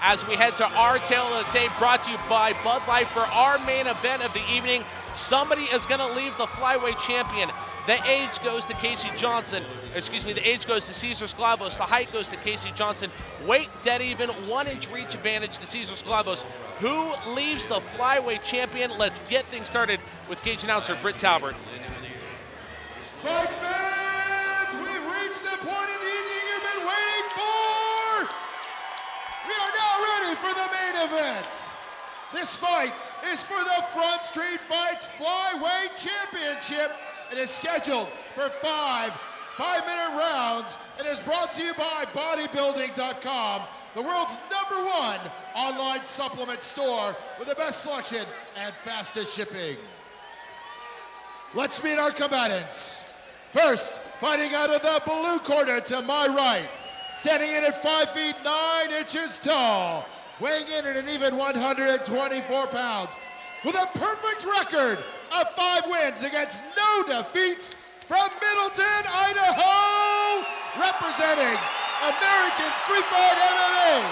as we head to our tail of the tape, brought to you by Bud Light for our main event of the evening. Somebody is going to leave the flyweight champion. The age goes to Casey Johnson. The age goes to Cesar Sklavos. The height goes to Casey Johnson. Weight dead even, 1-inch reach advantage to Cesar Sklavos. Who leaves the flyweight champion? Let's get things started with cage announcer Britt Talbert. Fight fans, we've reached the point in the evening you've been waiting for. We are now ready for the main event. This fight is for the Front Street Fights Flyweight Championship. It is scheduled for 5 5-minute rounds. It is brought to you by bodybuilding.com, the world's #1 online supplement store with the best selection and fastest shipping. Let's meet our combatants. First, fighting out of the blue corner to my right, standing in at 5 feet 9 inches tall, weighing in at an even 124 pounds, with a perfect record of 5 wins against no defeats, from Middleton, Idaho, representing American Free Fight MMA,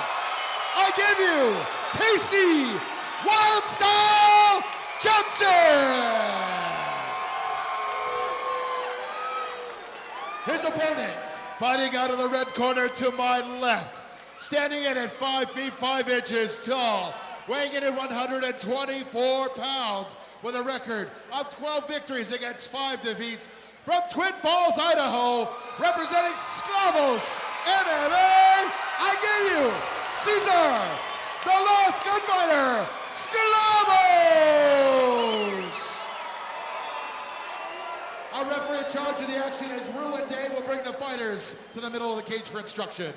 I give you Casey Wildstyle Johnson. His opponent, fighting out of the red corner to my left, standing in at 5 feet 5 inches tall, weighing in at 124 pounds, with a record of 12 victories against 5 defeats, from Twin Falls, Idaho, representing Sklavos MMA, I give you Cesar, the Lost Gunfighter, Sklavos. Our referee in charge of the action is Ruin Day. Will bring the fighters to the middle of the cage for instruction.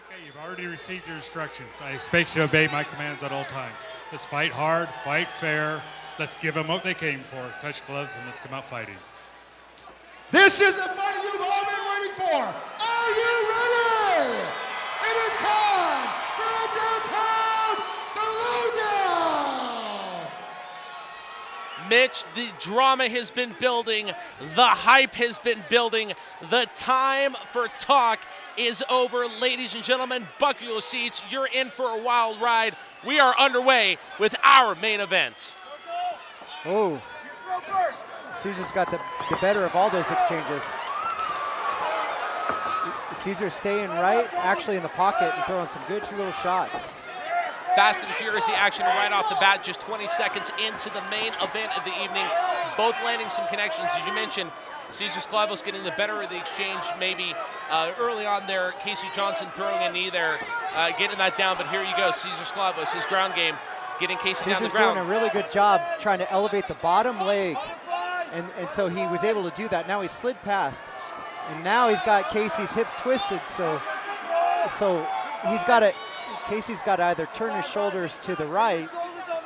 Okay, you've already received your instructions. I expect you to obey my commands at all times. Let's fight hard, fight fair. Let's give them what they came for. Touch gloves and let's come out fighting. This is the fight you've all been waiting for. Are you ready? It is time for the Downtown Lowdown. Mitch, the drama has been building. The hype has been building. The time for talk is over. Ladies and gentlemen, buckle your seats. You're in for a wild ride. We are underway with our main events. Oh, Cesar's got the better of all those exchanges. Cesar's staying right, actually in the pocket and throwing some good little shots. Fast and furious action right off the bat, just 20 seconds into the main event of the evening. Both landing some connections. As you mentioned, Cesar Sklavos getting the better of the exchange maybe early on there. Casey Johnson throwing a knee there, getting that down. But here you go, Cesar Sklavos, his ground game, getting Casey down the ground. Doing a really good job trying to elevate the bottom leg. And so he was able to do that. Now he slid past. And now he's got Casey's hips twisted. So he's got to, Casey's got to either turn his shoulders to the right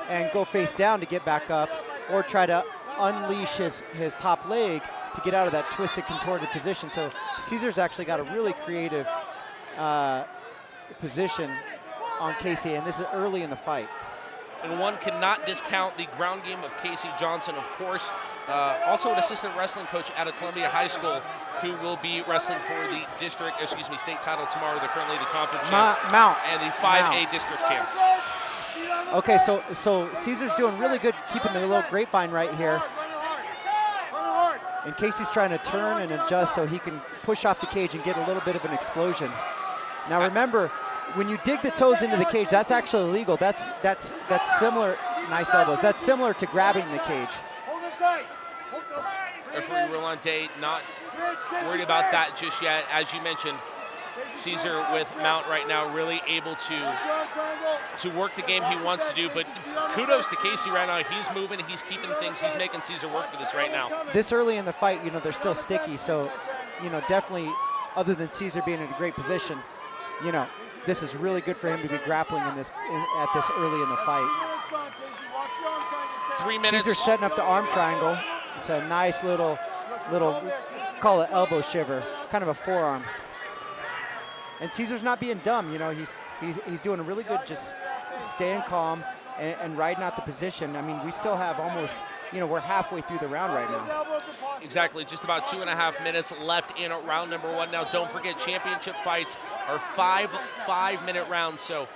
and go face down to get back up, or try to unleash his top leg to get out of that twisted, contorted position. So Cesar's actually got a really creative position on Casey, and this is early in the fight. And one cannot discount the ground game of Casey Johnson, of course. Also an assistant wrestling coach out of Columbia High School, who will be wrestling for the state title tomorrow. They're currently the conference champs and the 5A district champs. Okay, so Cesar's doing really good keeping the little grapevine right here. And Casey's trying to turn and adjust so he can push off the cage and get a little bit of an explosion. Now remember, when you dig the toes into the cage, that's actually illegal. That's similar. Nice elbows. That's similar to grabbing the cage. Referee Roland Day not worried about that just yet. As you mentioned, Cesar with Mount right now really able to work the game he wants to do. But kudos to Casey right now. He's moving. He's keeping things. He's making Cesar work for this right now. This early in the fight, they're still sticky. So, definitely, other than Cesar being in a great position, this is really good for him to be grappling at this early in the fight. 3 minutes. Cesar's setting up the arm triangle to a nice little, call it elbow shiver, kind of a forearm. And Cesar's not being dumb, he's doing a really good just staying calm and riding out the position. I mean, we still have almost we're halfway through the round right now. Exactly, just about 2.5 minutes left in round number 1. Now, don't forget, championship fights are 5-5-minute rounds, so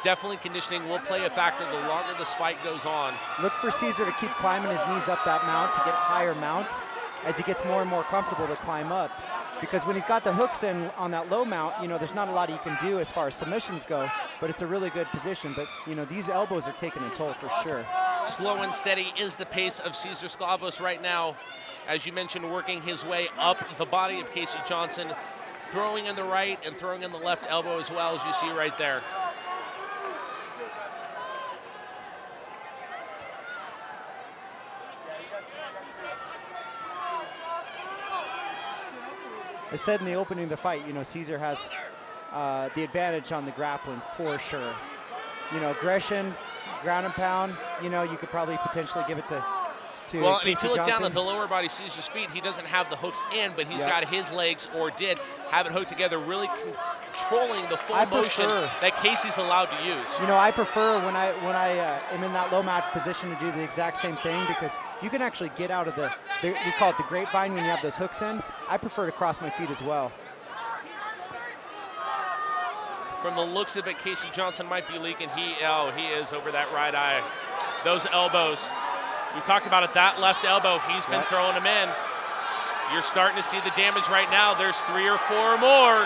definitely conditioning will play a factor the longer this fight goes on. Look for Caesar to keep climbing his knees up that mount to get higher mount as he gets more and more comfortable to climb up. Because when he's got the hooks in on that low mount, there's not a lot he can do as far as submissions go, but it's a really good position. But, these elbows are taking a toll for sure. Slow and steady is the pace of Cesar Sklavos right now. As you mentioned, working his way up the body of Casey Johnson, throwing in the right and throwing in the left elbow as well, as you see right there. I said in the opening of the fight, Caesar has the advantage on the grappling for sure. Aggression, ground and pound, you could probably potentially give it to well, and Casey if you look Johnson. down at the lower body, Caesar's feet, he doesn't have the hooks in, but he's got his legs, or did have it hooked together, really controlling the full motion that Casey's allowed to use. I prefer when I am in that low mat position to do the exact same thing, because you can actually get out of we call it the grapevine when you have those hooks in. I prefer to cross my feet as well. From the looks of it, Casey Johnson might be leaking. He is over that right eye. Those elbows. We've talked about it, that left elbow. He's been throwing them in. You're starting to see the damage right now. There's 3 or 4 more.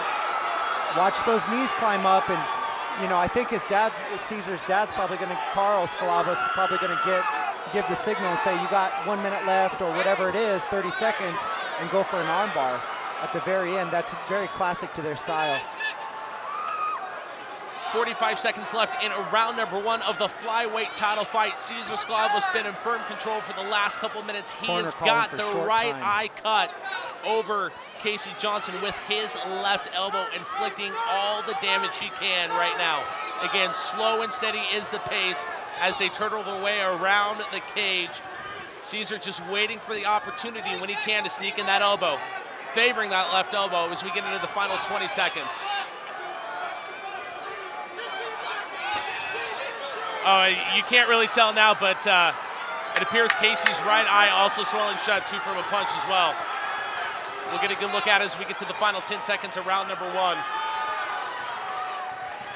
Watch those knees climb up, and I think Caesar's dad's probably going to, Czar Sklavos is probably going to give the signal and say, you got 1 minute left or whatever it is, 30 seconds, and go for an armbar at the very end. That's very classic to their style. 45 seconds left in round number 1 of the flyweight title fight. Cesar Sklavos been in firm control for the last couple of minutes. He has got the right eye cut over Casey Johnson with his left elbow, inflicting all the damage he can right now. Again, slow and steady is the pace as they turtle their way around the cage. Cesar just waiting for the opportunity when he can to sneak in that elbow, favoring that left elbow as we get into the final 20 seconds. You can't really tell now, but it appears Casey's right eye also swelling shut too from a punch as well. We'll get a good look at it as we get to the final 10 seconds of round number 1.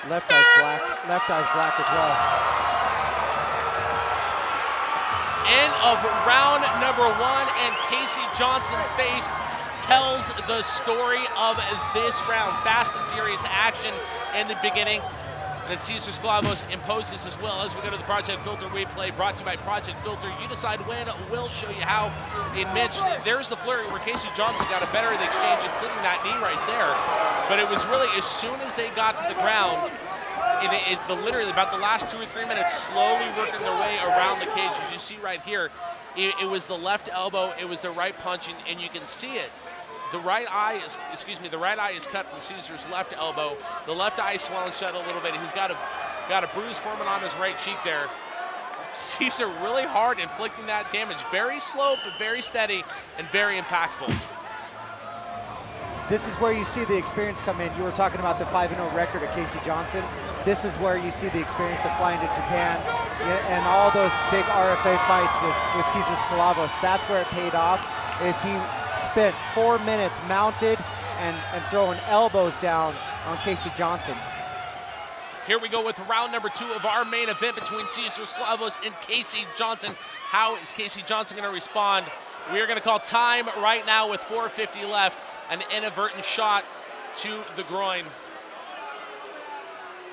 Left eye's black as well. End of round number 1, and Casey Johnson's face tells the story of this round. Fast and furious action in the beginning. And then Cesar Sklavos imposes as well as we go to the Project Filter replay, brought to you by Project Filter. You decide when, we'll show you how. In Mitch, there's the flurry where Casey Johnson got a better of the exchange, including that knee right there. But it was really as soon as they got to the ground, literally about the last 2 or 3 minutes, slowly working their way around the cage. As you see right here, it was the left elbow, it was the right punch, and you can see it. The right eye is cut from Cesar's left elbow. The left eye is swelling shut a little bit. He's got a bruise forming on his right cheek there. Cesar really hard inflicting that damage. Very slow, but very steady and very impactful. This is where you see the experience come in. You were talking about the 5-0 record of Casey Johnson. This is where you see the experience of flying to Japan and all those big RFA fights with Cesar Sklavos. That's where it paid off, is he spent 4 minutes mounted and throwing elbows down on Casey Johnson. Here we go with round number 2 of our main event between Cesar Sklavos and Casey Johnson. How is Casey Johnson going to respond? We are going to call time right now with 4:50 left. An inadvertent shot to the groin.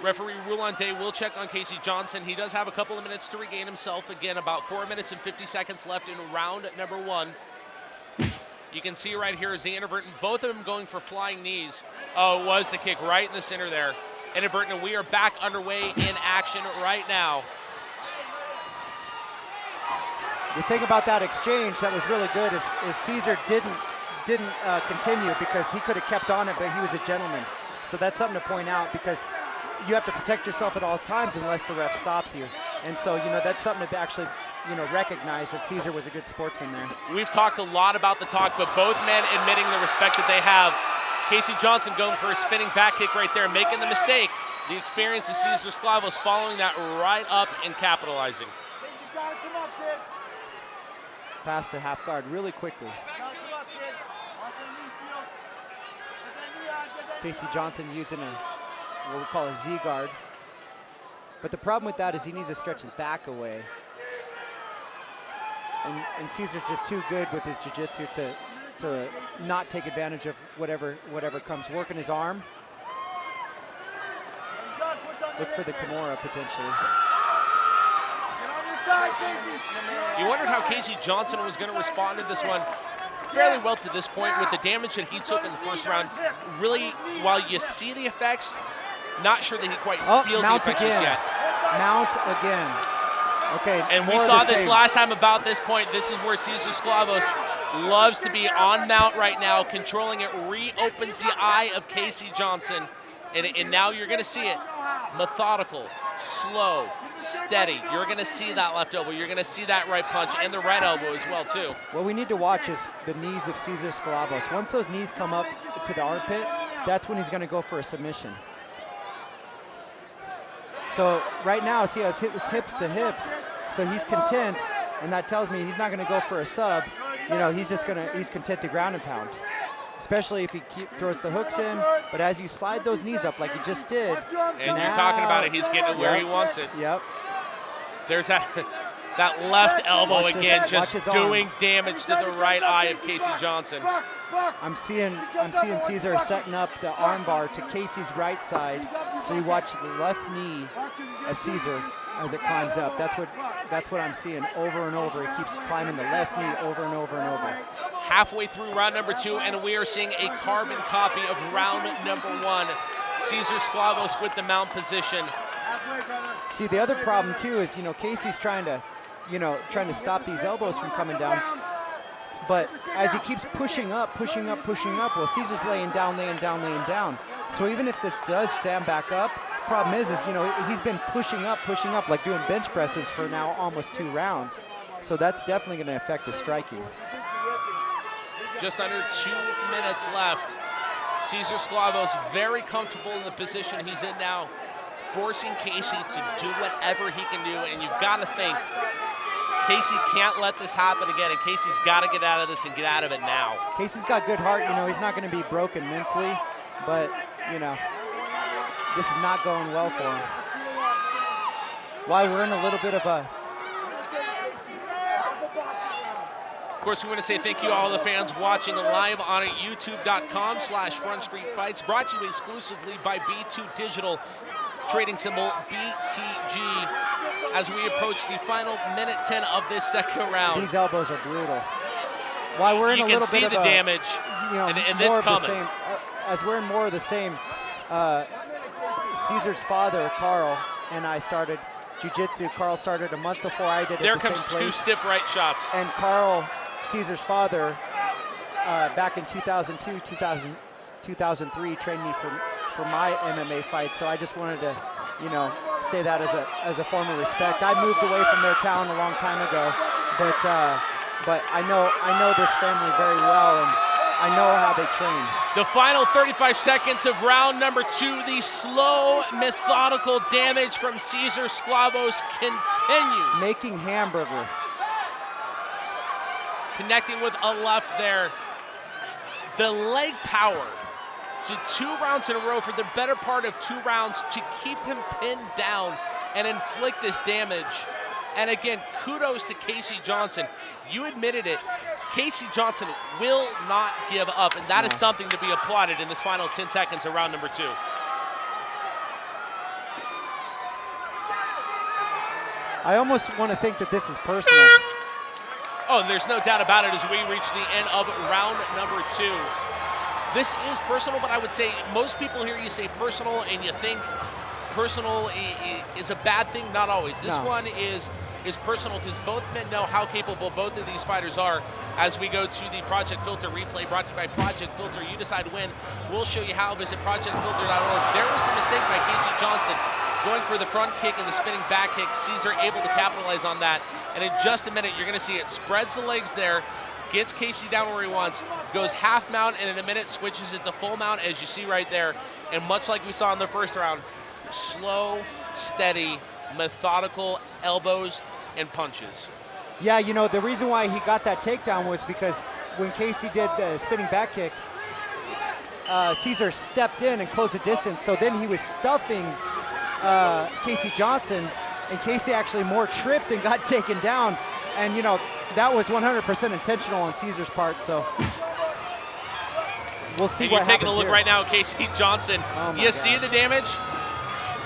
Referee Roulante will check on Casey Johnson. He does have a couple of minutes to regain himself. Again, about 4 minutes and 50 seconds left in round number 1. You can see right here is the inadvertent, both of them going for flying knees. Oh, it was the kick right in the center there. Inadvertent, and we are back underway in action right now. The thing about that exchange that was really good is Cesar didn't continue, because he could have kept on it, but he was a gentleman. So that's something to point out, because you have to protect yourself at all times unless the ref stops you. And so, that's something to actually recognize that Cesar was a good sportsman there. We've talked a lot about the talk, but both men admitting the respect that they have. Casey Johnson going for a spinning back kick right there, making the mistake. The experience of Cesar Sklavos following that right up and capitalizing. past a half guard really quickly. Casey Johnson using what we call a Z guard. But the problem with that is he needs to stretch his back away. And Cesar's just too good with his jiu-jitsu to not take advantage of whatever comes. Working his arm. Look for the Kimura potentially. You wondered how Casey Johnson was going to respond to this one. Fairly well to this point with the damage that he took in the first round. Really, while you see the effects, not sure that he quite feels the effects just yet. Mount again. Okay. And we saw this last time about this point. This is where Czar Sklavos loves to be on mount right now. Controlling it reopens the eye of Casey Johnson. And now you're going to see it. Methodical, slow, steady. You're going to see that left elbow. You're going to see that right punch and the right elbow as well, too. What we need to watch is the knees of Czar Sklavos. Once those knees come up to the armpit, that's when he's going to go for a submission. So right now, see how it's hips to hips. So he's content, and that tells me he's not going to go for a sub. You know, he's content to ground and pound. Especially if he throws the hooks in. But as you slide those knees up like you just did. And you're talking about it, he's getting it where he wants it. Yep. There's that left elbow again, just doing damage to the right eye of Casey Johnson. I'm seeing Cesar setting up the armbar to Casey's right side. So you watch the left knee of Cesar as it climbs up. That's what I'm seeing over and over. He keeps climbing the left knee over and over and over. Halfway through round number 2, and we are seeing a carbon copy of round number 1. Czar Sklavos with the mount position. See, the other problem too is, Casey's trying to stop these elbows from coming down. But as he keeps pushing up, well, Cesar's laying down. So even if this does stand back up, problem is he's been pushing up like doing bench presses for now almost 2 rounds. So that's definitely going to affect his striking. Just under 2 minutes left. Czar Sklavos very comfortable in the position he's in now, forcing Casey to do whatever he can do, and you've got to think Casey can't let this happen again, and Casey's got to get out of this and get out of it now. Casey's got good heart. He's not going to be broken mentally, but, this is not going well for him. Why we're in a little bit of a... Of course, we want to say thank you to all the fans watching live on youtube.com/Front Street Fights, brought to you exclusively by B2 Digital, trading symbol BTG, as we approach the final minute 10 of this second round. These elbows are brutal. Why we're in a little bit of You can see the damage, and it's coming. As we're in more of the same, Cesar's father, Carl, and I started jiu-jitsu. Carl started a month before I did. There comes 2 stiff right shots. And Carl, Cesar's father, back in 2002, 2003, trained me for my MMA fight. So I just wanted to, say that as a form of respect. I moved away from their town a long time ago, but I know this family very well, and I know how they train. The final 35 seconds of round number 2, the slow, methodical damage from Czar Sklavos continues. Making hamburger. Connecting with a left there. The leg power to 2 rounds in a row for the better part of 2 rounds to keep him pinned down and inflict this damage. And again, kudos to Casey Johnson. You admitted it. Casey Johnson will not give up, and that is something to be applauded in this final 10 seconds of round number 2. I almost want to think that this is personal. Oh, there's no doubt about it as we reach the end of round number 2. This is personal, but I would say most people hear you say personal and you think personal is a bad thing. Not always. This one is personal because both men know how capable both of these fighters are. As we go to the Project Filter replay brought to you by Project Filter, you decide when. We'll show you how. Visit projectfilter.org. There was the mistake by Casey Johnson, going for the front kick and the spinning back kick. Cesar able to capitalize on that. And in just a minute, you're going to see it. Spreads the legs there, gets Casey down where he wants, goes half mount, and in a minute switches it to full mount, as you see right there. And much like we saw in the first round, slow, steady, methodical elbows and punches. Yeah, you know, the reason why he got that takedown was because when Casey did the spinning back kick, Caesar stepped in and closed the distance, so then he was stuffing Casey Johnson, and Casey actually more tripped and got taken down, and you know, that was 100% intentional on Caesar's part, so we'll see what happens. You're taking a look here. right now at Casey Johnson. Oh You see the damage?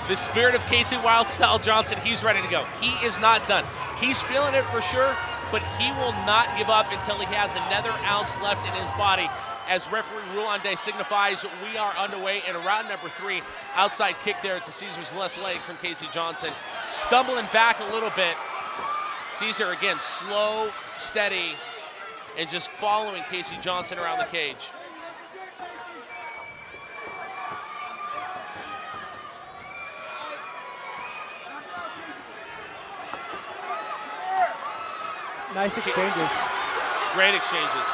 The spirit of Casey Wildstyle Johnson, he's ready to go. He is not done. He's feeling it for sure, but he will not give up until he has another ounce left in his body. As referee Roulande signifies, we are underway in round number 3. Outside kick there to Caesar's left leg from Casey Johnson. Stumbling back a little bit. Caesar, again, slow, steady, and just following Casey Johnson around the cage. Nice exchanges. Great exchanges.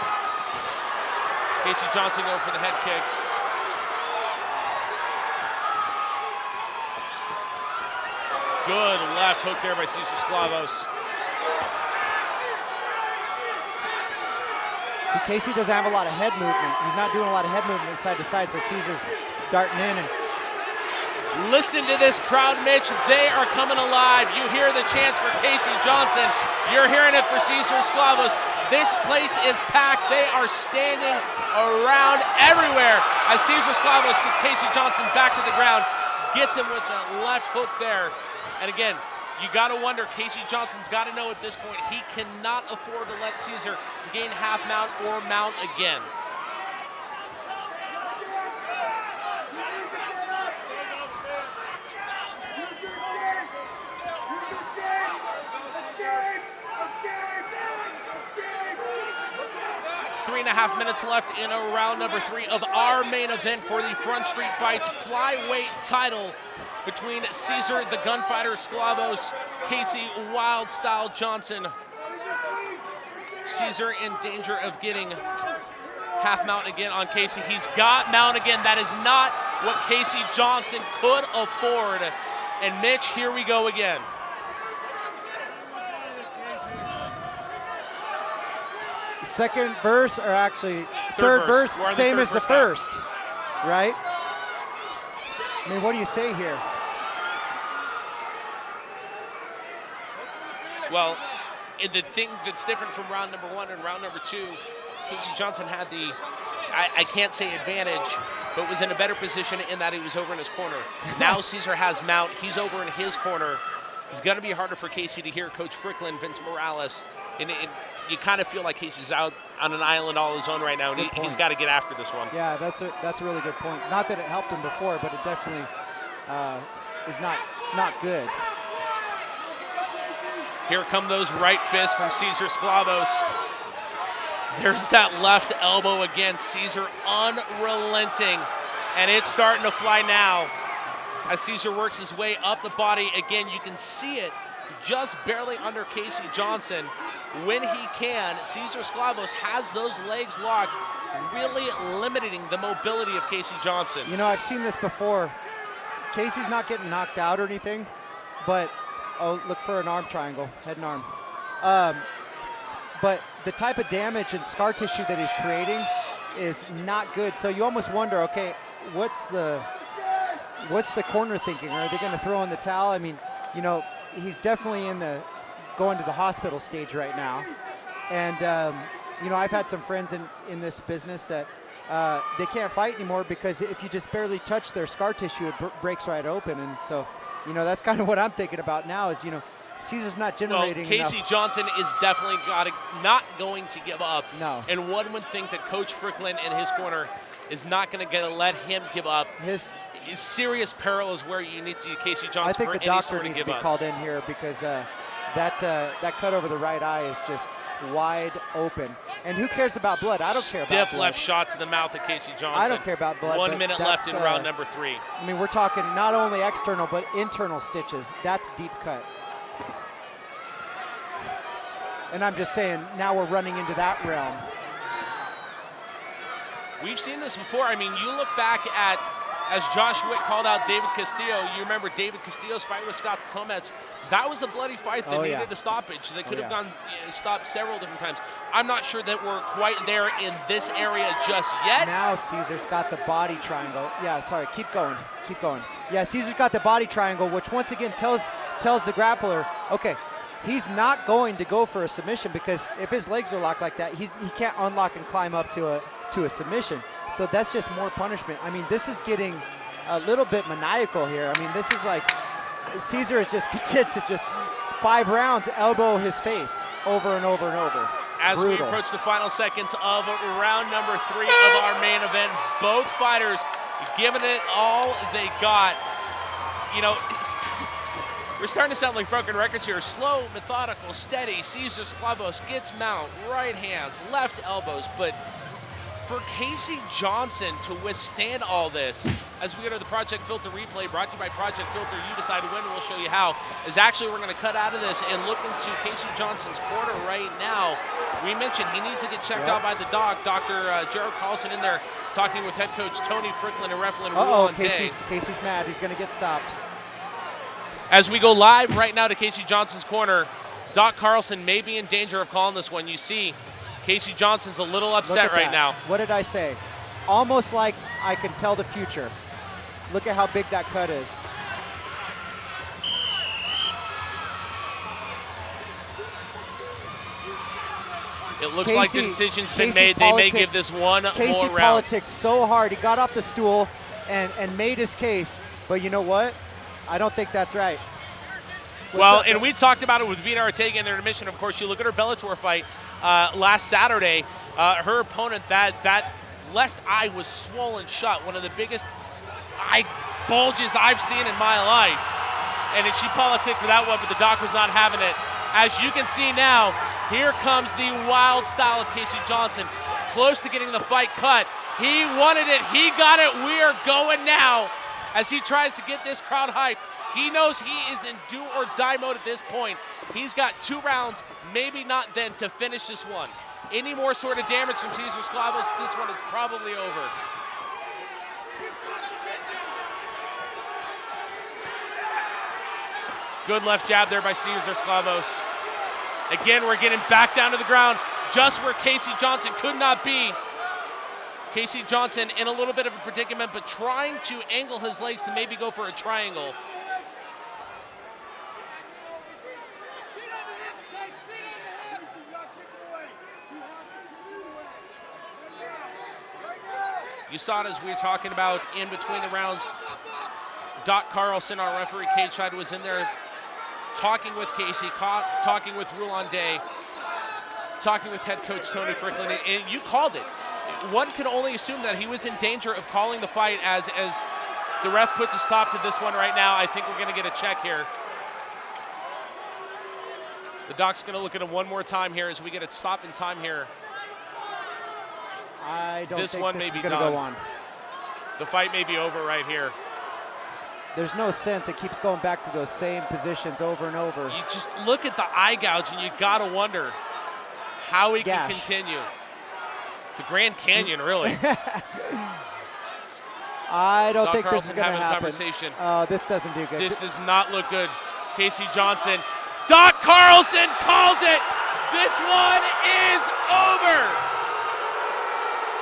Casey Johnson going for the head kick. Good left hook there by Czar Sklavos. See, Casey doesn't have a lot of head movement. He's not doing a lot of head movement side to side, so Caesar's darting in. And listen to this crowd, Mitch. They are coming alive. You hear the chants for Casey Johnson. You're hearing it for Czar Sklavos. This place is packed. They are standing around everywhere as Czar Sklavos gets Casey Johnson back to the ground, gets him with the left hook there. And again, you got to wonder, Casey Johnson's got to know at this point he cannot afford to let Caesar gain half mount or mount again. Three and a half minutes left in round number 3 of our main event for the Front Street Fights Flyweight Title between Caesar the Gunfighter Sklavos, Casey Wildstyle Johnson. Caesar in danger of getting half mount again on Casey. He's got mount again. That is not what Casey Johnson could afford. And Mitch, here we go again. second verse, or actually Third third verse, verse. same We're on the as the third verse first, right? I mean, what do you say here? Well, the thing that's different from round number 1 and round number 2, Casey Johnson had the, I can't say advantage, but was in a better position in that he was over in his corner. Now Caesar has mount. He's over in his corner. It's going to be harder for Casey to hear Coach Fricklin, Vince Morales. And you kind of feel like Casey's out on an island all his own right now, and he's got to get after this one. Yeah, that's a really good point. Not that it helped him before, but it definitely is not good. Here come those right fists from Czar Sklavos. There's that left elbow again. Caesar unrelenting, and it's starting to fly now. As Caesar works his way up the body, again, you can see it just barely under Casey Johnson. When he can, Czar Sklavos has those legs locked, really limiting the mobility of Casey Johnson. You know, I've seen this before. Casey's not getting knocked out or anything, but, oh, look for an arm triangle, head and arm. But the type of damage and scar tissue that he's creating is not good. So you almost wonder, okay, what's the corner thinking? Are they going to throw in the towel? I mean, you know, he's definitely going to the hospital stage right now. And, you know, I've had some friends in this business that they can't fight anymore because if you just barely touch their scar tissue, it breaks right open. And so, you know, that's kind of what I'm thinking about now is, you know, Caesar's not generating Casey enough. Johnson is definitely not going to give up. No. And one would think that Coach Fricklin in his corner is not going to let him give up. His serious peril is where you need to see Casey Johnson. I think for the any doctor sort of needs to give be up. called in here because that cut over the right eye is just wide open. And who cares about blood? I don't care about blood. Stiff left shot to the mouth of Casey Johnson. I don't care about blood. 1 but minute left in that's, round number 3. I mean, we're talking not only external but internal stitches. That's deep cut. And I'm just saying, now we're running into that realm. We've seen this before. I mean, you look back at as Josh Witt called out David Castillo. You remember David Castillo's fight with Scott Tomets. That was a bloody fight that needed a stoppage. They could have gone stopped several different times. I'm not sure that we're quite there in this area just yet. Now Caesar's got the body triangle. Yeah, sorry, keep going. Yeah, Caesar's got the body triangle, which once again tells the grappler, okay, he's not going to go for a submission, because if his legs are locked like that, he can't unlock and climb up to a submission. So that's just more punishment. I mean, this is getting a little bit maniacal here. I mean, this is like Caesar is just content to just 5 rounds elbow his face over and over and over. As we approach the final seconds of round number 3 of our main event, both fighters giving it all they got. You know, we're starting to sound like broken records here. Slow, methodical, steady. Czar Sklavos gets mount, right hands, left elbows, but for Casey Johnson to withstand all this, as we go to the Project Filter replay, brought to you by Project Filter, you decide when, we'll show you how, is actually we're going to cut out of this and look into Casey Johnson's corner right now. We mentioned he needs to get checked out by the doc, Dr. Gerald Carlson in there, talking with head coach Tony Fricklin and Reflin Rulon Day. Casey's mad. He's going to get stopped. As we go live right now to Casey Johnson's corner, Doc Carlson may be in danger of calling this one. You see, Casey Johnson's a little upset right now. What did I say? Almost like I can tell the future. Look at how big that cut is. It looks like the decision's been made. They may give this one more round. Casey politics so hard. He got off the stool and made his case. But you know what? I don't think that's right. Well, and we talked about it with Vita Ortega in their admission. Of course, you look at her Bellator fight last Saturday. Her opponent, that left eye was swollen shut. One of the biggest eye bulges I've seen in my life. And she politicked for that one, but the doc was not having it. As you can see now, here comes the wild style of Casey Johnson. Close to getting the fight cut. He wanted it. He got it. We are going now as he tries to get this crowd hyped. He knows he is in do or die mode at this point. He's got 2 rounds, maybe not then, to finish this one. Any more sort of damage from Czar Sklavos, this one is probably over. Good left jab there by Czar Sklavos. Again, we're getting back down to the ground, just where Casey Johnson could not be. Casey Johnson in a little bit of a predicament, but trying to angle his legs to maybe go for a triangle. You saw it as we were talking about in between the rounds. Doc Carlson, our referee cage side, was in there talking with Casey, talking with Rulon Day, talking with head coach Tony Fricklin, and you called it. One could only assume that he was in danger of calling the fight as the ref puts a stop to this one right now. I think we're going to get a check here. The doc's going to look at him one more time here as we get a stop in time here. I don't think this is going to go on. The fight may be over right here. There's no sense. It keeps going back to those same positions over and over. You just look at the eye gouge and you got to wonder how he can continue. The Grand Canyon, really. I don't think this is going to happen. Conversation. This doesn't do good. This does not look good. Casey Johnson. Doc Carlson calls it. This one is over.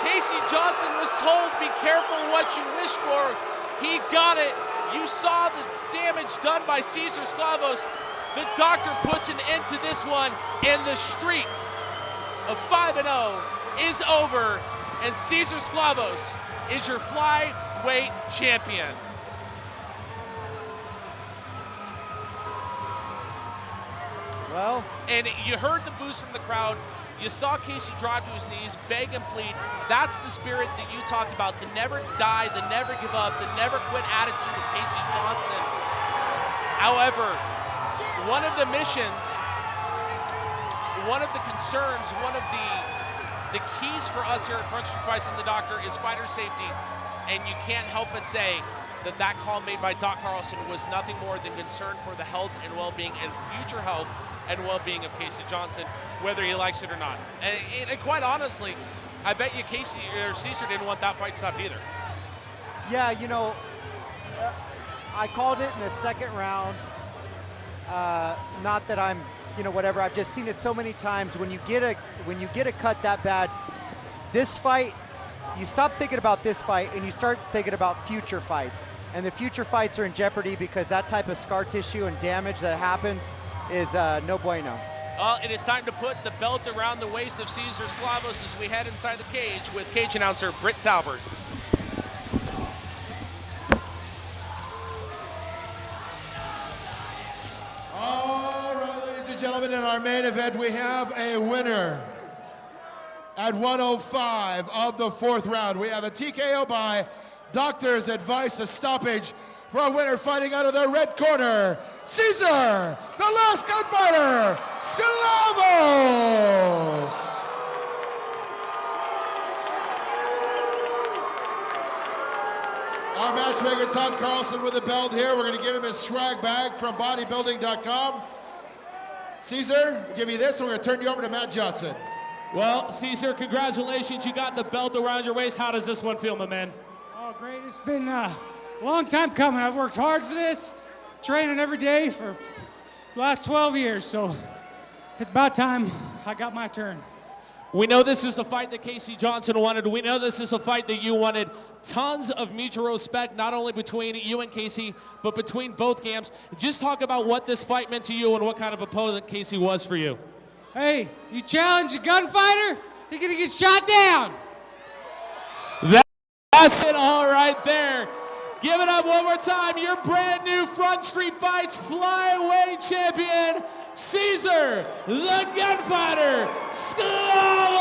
Casey Johnson was told, be careful what you wish for. He got it. You saw the damage done by Czar Sklavos. The doctor puts an end to this one, and the streak of 5-0 is over, and Czar Sklavos is your flyweight champion. Well, and you heard the boost from the crowd. You saw Casey drop to his knees, beg and plead. That's the spirit that you talked about, the never die, the never give up, the never quit attitude of Casey Johnson. However, one of the missions, one of the concerns, one of the keys for us here at Front Street Fights and the Doctor is fighter safety. And you can't help but say that that call made by Doc Carlson was nothing more than concern for the health and well-being and future health and well-being of Casey Johnson, whether he likes it or not. And quite honestly, I bet you Casey or Czar didn't want that fight stopped either. Yeah, you know, I called it in the second round. Not that I'm, you know, whatever. I've just seen it so many times. When you get a cut that bad, this fight, you stop thinking about this fight and you start thinking about future fights. And the future fights are in jeopardy because that type of scar tissue and damage that happens is no bueno. It is time to put the belt around the waist of Czar Sklavos as we head inside the cage with cage announcer Britt Talbert. All right, ladies and gentlemen, in our main event, we have a winner. At 105 of the 4th round, we have a TKO by doctor's advice, a stoppage for a winner fighting out of the red corner, Czar, the last Gunfighter, Sklavos. Our matchmaker, Todd Carlson, with the belt here. We're going to give him his swag bag from bodybuilding.com. Czar, we'll give you this, and we're going to turn you over to Matt Johnson. Well, Czar, congratulations. You got the belt around your waist. How does this one feel, my man? Oh, great. It's been a long time coming. I've worked hard for this, training every day for the last 12 years, so it's about time I got my turn. We know this is a fight that Casey Johnson wanted. We know this is a fight that you wanted. Tons of mutual respect, not only between you and Casey, but between both camps. Just talk about what this fight meant to you and what kind of opponent Casey was for you. Hey, you challenge a gunfighter, you're gonna get shot down. That's it all right there. Give it up one more time. Your brand new Front Street Fights Flyweight Champion, Czar, the Gunfighter, Sklavos.